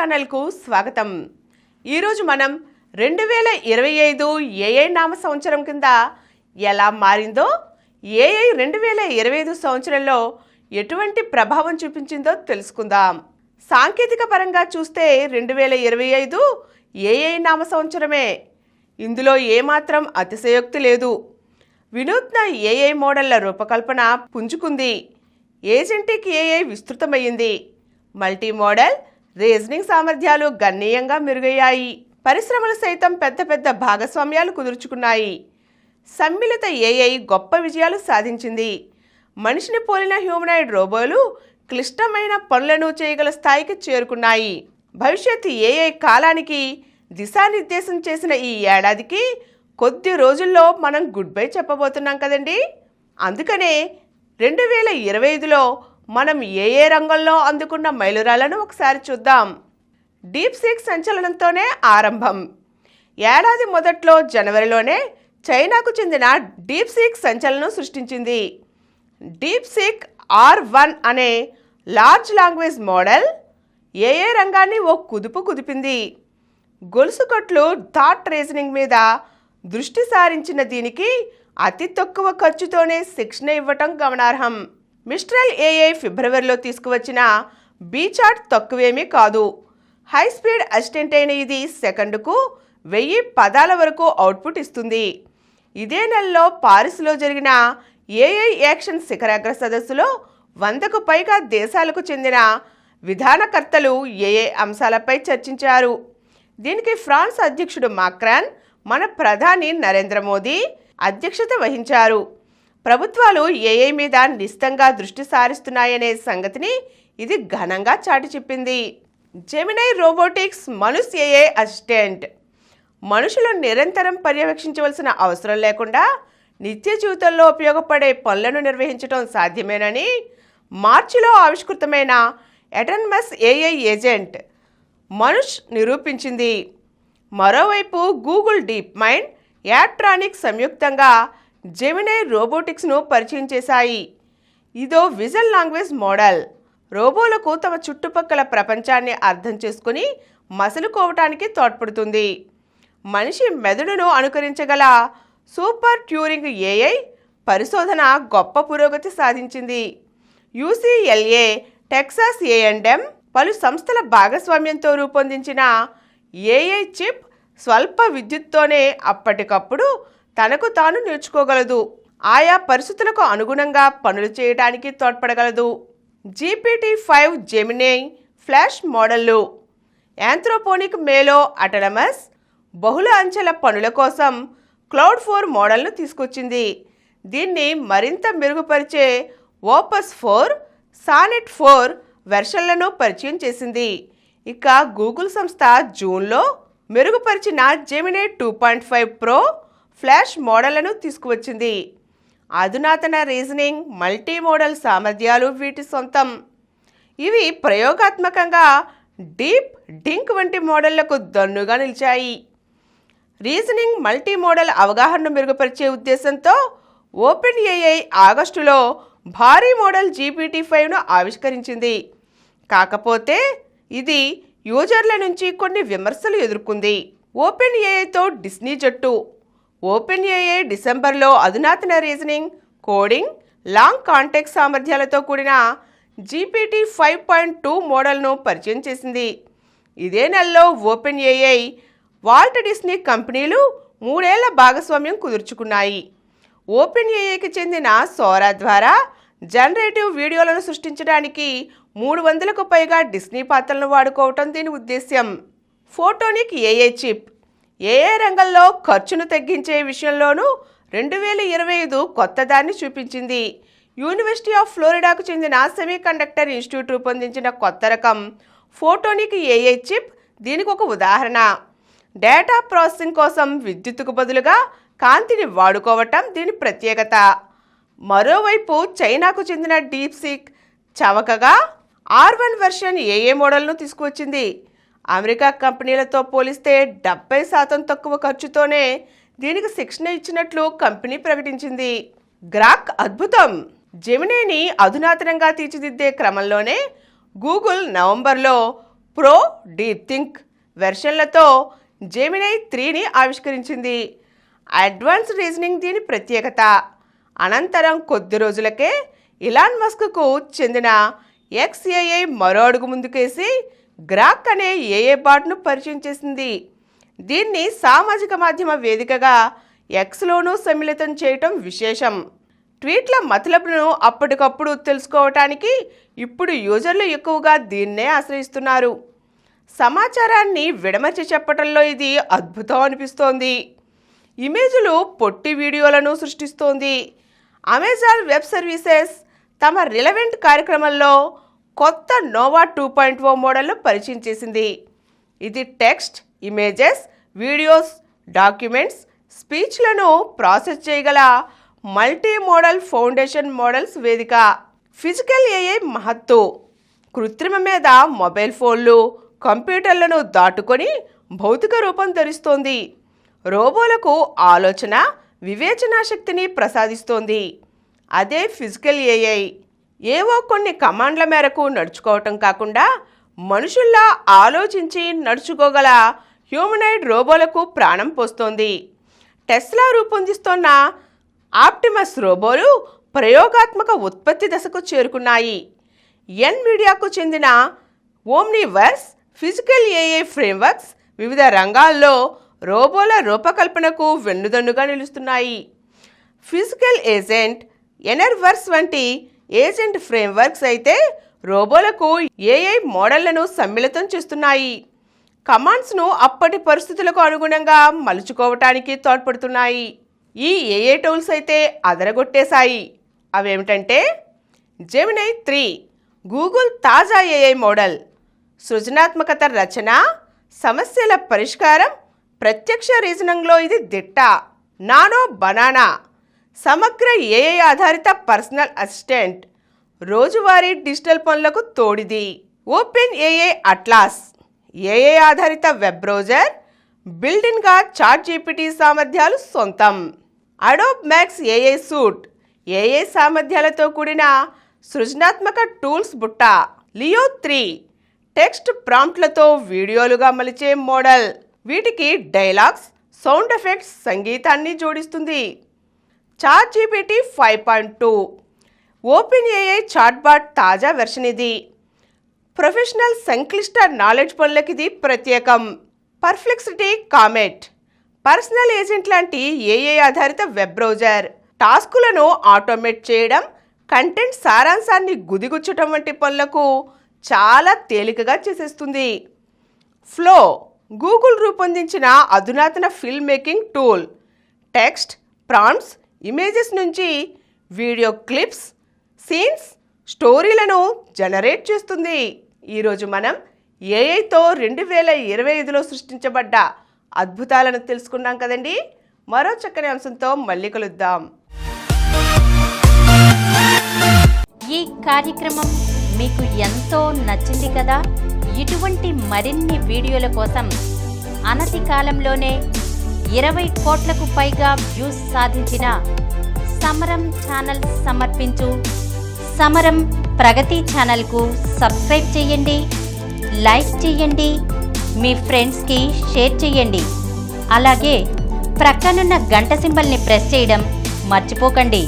ఛానల్కు స్వాగతం. ఈరోజు మనం 2025 ఏఐ నామ సంవత్సరం కింద ఎలా మారిందో, ఏఐ 2025 సంవత్సరంలో ఎటువంటి ప్రభావం చూపించిందో తెలుసుకుందాం. సాంకేతిక పరంగా చూస్తే 2025 ఏఐ నామ సంవత్సరమే. ఇందులో ఏమాత్రం అతిశయోక్తి లేదు. వినూత్న ఏఐ మోడళ్ల రూపకల్పన పుంజుకుంది. ఏజెంటిక్ ఏఐ విస్తృతమైంది. మల్టీ మోడల్ రీజనింగ్ సామర్థ్యాలు గణనీయంగా మెరుగయ్యాయి. పరిశ్రమలు సైతం పెద్ద భాగస్వామ్యాలు కుదుర్చుకున్నాయి. సమ్మిళిత ఏఐ గొప్ప విజయాలు సాధించింది. మనిషిని పోలిన హ్యూమనాయిడ్ రోబోలు క్లిష్టమైన పనులను చేయగల స్థాయికి చేరుకున్నాయి. భవిష్యత్ ఏఐ కాలానికి దిశానిర్దేశం చేసిన ఈ ఏడాదికి కొద్ది రోజుల్లో మనం గుడ్ బై చెప్పబోతున్నాం కదండి. అందుకనే 2025లో మనం ఏ రంగంలో అందుకున్న మైలురాళ్లను ఒకసారి చూద్దాం. డీప్ సీక్ సంచలనంతోనే ఆరంభం. ఏడాది మొదట్లో జనవరిలోనే చైనాకు చెందిన డీప్ సీక్ సంచలనం సృష్టించింది. డీప్ సీక్ R1 అనే లార్జ్ లాంగ్వేజ్ మోడల్ ఏఐ రంగాన్ని ఓ కుదుపు కుదిపింది. గొలుసుకట్లు థాట్ రీజనింగ్ మీద దృష్టి సారించిన దీనికి అతి తక్కువ ఖర్చుతోనే శిక్షణ ఇవ్వటం గమనార్హం. మిస్ట్రల్ ఏఐ ఫిబ్రవరిలో తీసుకువచ్చిన బీచార్ట్ తక్కువేమీ కాదు. హై స్పీడ్ అసిస్టెంట్ అయిన ఇది సెకండుకు 1000 పదాల వరకు అవుట్పుట్ ఇస్తుంది. ఇదే నెలలో పారిస్లో జరిగిన ఏఐ యాక్షన్ శిఖరాగ్ర సదస్సులో 100కు పైగా దేశాలకు చెందిన విధానకర్తలు ఏఐ అంశాలపై చర్చించారు. దీనికి ఫ్రాన్స్ అధ్యక్షుడు మాక్రాన్, మన ప్రధాని నరేంద్ర మోదీ అధ్యక్షత వహించారు. ప్రభుత్వాలు ఏఐ మీద నిశితంగా దృష్టి సారిస్తున్నాయనే సంగతిని ఇది ఘనంగా చాటి చెప్పింది. జెమినై రోబోటిక్స్ మనుష్ ఏఐ అసిస్టెంట్. మనుషులు నిరంతరం పర్యవేక్షించవలసిన అవసరం లేకుండా నిత్య జీవితంలో ఉపయోగపడే పనులను నిర్వహించడం సాధ్యమేనని మార్చిలో ఆవిష్కృతమైన ఎటనమస్ ఏఐ ఏజెంట్ మనుష్ నిరూపించింది. మరోవైపు గూగుల్ డీప్ మైండ్, యాట్రానిక్ సంయుక్తంగా జెమినై రోబోటిక్స్ను పరిచయం చేశాయి. ఇదో విజన్ లాంగ్వేజ్ మోడల్. రోబోలకు తమ చుట్టుపక్కల ప్రపంచాన్ని అర్థం చేసుకుని మసలుకోవటానికి తోడ్పడుతుంది. మనిషి మెదడును అనుకరించగల సూపర్ ట్యూరింగ్ ఏఐ పరిశోధన గొప్ప పురోగతి సాధించింది. UCLA, టెక్సాస్ A&M పలు సంస్థల భాగస్వామ్యంతో రూపొందించిన ఏఐ చిప్ స్వల్ప విద్యుత్తోనే అప్పటికప్పుడు తనకు తాను నేర్చుకోగలదు. ఆయా పరిస్థితులకు అనుగుణంగా పనులు చేయడానికి తోడ్పడగలదు. GPT-5 Gemini flash మోడళ్లు. యాంథ్రోపోనిక్ మేలో అటనమస్ బహుళ అంచెల పనుల కోసం Cloud4 మోడల్ను తీసుకొచ్చింది. దీన్ని మరింత మెరుగుపరిచే ఓపస్ 4, సానెట్ 4 వెర్షన్లను పరిచయం చేసింది. ఇక గూగుల్ సంస్థ జూన్లో మెరుగుపరిచిన జెమినై 2.5 ప్రో ఫ్లాష్ మోడళ్లను తీసుకువచ్చింది. అధునాతన రీజనింగ్, మల్టీ మోడల్ సామర్థ్యాలు వీటి సొంతం. ఇవి ప్రయోగాత్మకంగా డీప్, డింక్ వంటి మోడళ్లకు దన్నుగా నిలిచాయి. రీజనింగ్, మల్టీ మోడల్ అవగాహనను మెరుగుపరిచే ఉద్దేశంతో ఓపెన్ ఏఐ ఆగస్టులో భారీ మోడల్ GPT-5ను ఆవిష్కరించింది. కాకపోతే ఇది యూజర్ల నుంచి కొన్ని విమర్శలు ఎదుర్కొంది. ఓపెన్ ఏఐతో డిస్నీ జట్టు. ఓపెన్ ఏఐ డిసెంబర్లో అధునాతన రీజనింగ్, కోడింగ్, లాంగ్ కాంటెక్స్ట్ సామర్థ్యాలతో కూడిన GPT 5.2 మోడల్ను పరిచయం చేసింది. ఇదే నెలలో ఓపెన్ ఏఐ, వాల్ట్ డిస్నీ కంపెనీలు 3 ఏళ్ల భాగస్వామ్యం కుదుర్చుకున్నాయి. ఓపెన్ ఏఐకి చెందిన సోరా ద్వారా జనరేటివ్ వీడియోలను సృష్టించడానికి 300కు పైగా డిస్నీ పాత్రలను వాడుకోవటం దీని ఉద్దేశ్యం. ఫోటోనిక్ ఏఐ చిప్ ఏఐ రంగంలో ఖర్చును తగ్గించే విషయంలోనూ 2025 కొత్త దాన్ని చూపించింది. యూనివర్సిటీ ఆఫ్ ఫ్లోరిడాకు చెందిన సెమీకండక్టర్ ఇన్స్టిట్యూట్ రూపొందించిన కొత్త రకం ఫోటోనిక్ ఏఐ చిప్ దీనికి ఒక ఉదాహరణ. డేటా ప్రాసెసింగ్ కోసం విద్యుత్తుకు బదులుగా కాంతిని వాడుకోవటం దీని ప్రత్యేకత. మరోవైపు చైనాకు చెందిన డీప్ సీక్ చవకగా R1 వెర్షన్ ఏఐ మోడల్ను తీసుకువచ్చింది. అమెరికా కంపెనీలతో పోలిస్తే 70% తక్కువ ఖర్చుతోనే దీనికి శిక్షణ ఇచ్చినట్లు కంపెనీ ప్రకటించింది. గ్రాక్ అద్భుతం. జెమినైని అధునాతనంగా తీర్చిదిద్దే క్రమంలోనే గూగుల్ నవంబర్లో ప్రో, డీప్ థింక్ వెర్షన్లతో జెమినై 3ని ఆవిష్కరించింది. అడ్వాన్స్డ్ రీజనింగ్ దీని ప్రత్యేకత. అనంతరం కొద్ది రోజులకే ఇలాన్ మస్క్కు చెందిన XAI మరో అడుగు ముందుకేసి గ్రాక్ అనే ఏఐ బాట్ను పరిచయం చేసింది. దీన్ని సామాజిక మాధ్యమ వేదికగా ఎక్స్లోనూ సమ్మిళితం చేయటం విశేషం. ట్వీట్ల మతలబును అప్పటికప్పుడు తెలుసుకోవటానికి ఇప్పుడు యూజర్లు ఎక్కువగా దీన్నే ఆశ్రయిస్తున్నారు. సమాచారాన్ని విడమర్చి చెప్పటంలో ఇది అద్భుతం అనిపిస్తోంది. ఇమేజ్లు, పొట్టి వీడియోలను సృష్టిస్తోంది. అమెజాన్ వెబ్ సర్వీసెస్ తమ రిలవెంట్ కార్యక్రమంలో కొత్త నోవా 2.0 మోడల్ను పరిచయం చేసింది. ఇది టెక్స్ట్, ఇమేజెస్, వీడియోస్, డాక్యుమెంట్స్, స్పీచ్లను ప్రాసెస్ చేయగల మల్టీ మోడల్ ఫౌండేషన్ మోడల్స్ వేదిక. ఫిజికల్ ఏఐ మహత్తు. కృత్రిమ మీద మొబైల్ ఫోన్లు, కంప్యూటర్లను దాటుకొని భౌతిక రూపం ధరిస్తోంది. రోబోలకు ఆలోచన, వివేచనా శక్తిని ప్రసాదిస్తోంది. అదే ఫిజికల్ ఏఐ. ఏవో కొన్ని కమాండ్ల మేరకు నడుచుకోవటం కాకుండా మనుషుల్లా ఆలోచించి నడుచుకోగల హ్యూమనాయిడ్ రోబోలకు ప్రాణం పోస్తోంది. టెస్లా రూపొందిస్తోన్న ఆప్టిమస్ రోబోలు ప్రయోగాత్మక ఉత్పత్తి దశకు చేరుకున్నాయి. ఎన్విడియాకు చెందిన ఓమ్నివర్స్ ఫిజికల్ ఏఐ ఫ్రేమ్వర్క్స్ వివిధ రంగాల్లో రోబోల రూపకల్పనకు వెన్నుదన్నుగా నిలుస్తున్నాయి. ఫిజికల్ ఏజెంట్, ఎనర్వర్స్ వంటి ఏజెంట్ ఫ్రేమ్వర్క్స్ అయితే రోబోలకు ఏఐ మోడళ్లను సమ్మిళితం చేస్తున్నాయి. కమాండ్స్ను అప్పటి పరిస్థితులకు అనుగుణంగా మలుచుకోవటానికి తోడ్పడుతున్నాయి. ఈ ఏఐ టూల్స్ అయితే అదరగొట్టేశాయి. అవేమిటంటే జెమినై 3 గూగుల్ తాజా ఏఐ మోడల్. సృజనాత్మకత, రచన, సమస్యల పరిష్కారం, ప్రత్యక్ష రీజనింగ్లో ఇది దిట్ట. నానో బనానా సమగ్ర ఏఐ ఆధారిత పర్సనల్ అసిస్టెంట్, రోజువారీ డిజిటల్ పనులకు తోడిది. ఓపెన్ ఏఐ అట్లాస్ ఏఐ ఆధారిత వెబ్ బ్రౌజర్, బిల్డిన్గా చాట్‌జిపిటి సామర్థ్యాలు సొంతం. Adobe Max AI suite AI సామర్థ్యాలతో కూడిన సృజనాత్మక టూల్స్ బుట్ట. లియో 3 టెక్స్ట్ ప్రాంప్ట్లతో వీడియోలుగా మలిచే మోడల్. వీటికి డైలాగ్స్, సౌండ్ ఎఫెక్ట్స్, సంగీతాన్ని జోడిస్తుంది. చాట్‌జిపిటి 5.2 ఓపెన్ ఏఐ చాట్బాట్ తాజా వెర్షన్ ఇది. ప్రొఫెషనల్ సంక్లిష్ట నాలెడ్జ్ పనులకి ఇది ప్రత్యేకం. పర్ప్లెక్సిటీ కామెట్ పర్సనల్ ఏజెంట్ లాంటి ఏఐ ఆధారిత వెబ్ బ్రౌజర్. టాస్కులను ఆటోమేట్ చేయడం, కంటెంట్ సారాంశాన్ని గుదిగుచ్చటం వంటి పనులకు చాలా తేలికగా చేసేస్తుంది. ఫ్లో గూగుల్ రూపొందించిన అధునాతన film making tool. Text, prompts, images నుంచి వీడియో క్లిప్స్, సీన్స్, స్టోరీలను జనరేట్ చేస్తుంది. ఈరోజు మనం ఏఐతో 2025లో సృష్టించబడ్డ అద్భుతాలను తెలుసుకున్నాం కదండి. మరో చక్కని అంశంతో మళ్ళీ కలుద్దాం. ఈ కార్యక్రమం మీకు ఎంతో నచ్చింది కదా. ఇటువంటి మరిన్ని వీడియోల కోసం అనతి కాలంలోనే 20 కోట్లకు పైగా వ్యూస్ సాధించిన సమరం ఛానల్ సమర్పించు సమరం ప్రగతి ఛానల్కు సబ్స్క్రైబ్ చేయండి, లైక్ చేయండి, మీ ఫ్రెండ్స్కి షేర్ చేయండి. అలాగే ప్రక్కనున్న గంట సింబల్ని ప్రెస్ చేయడం మర్చిపోకండి.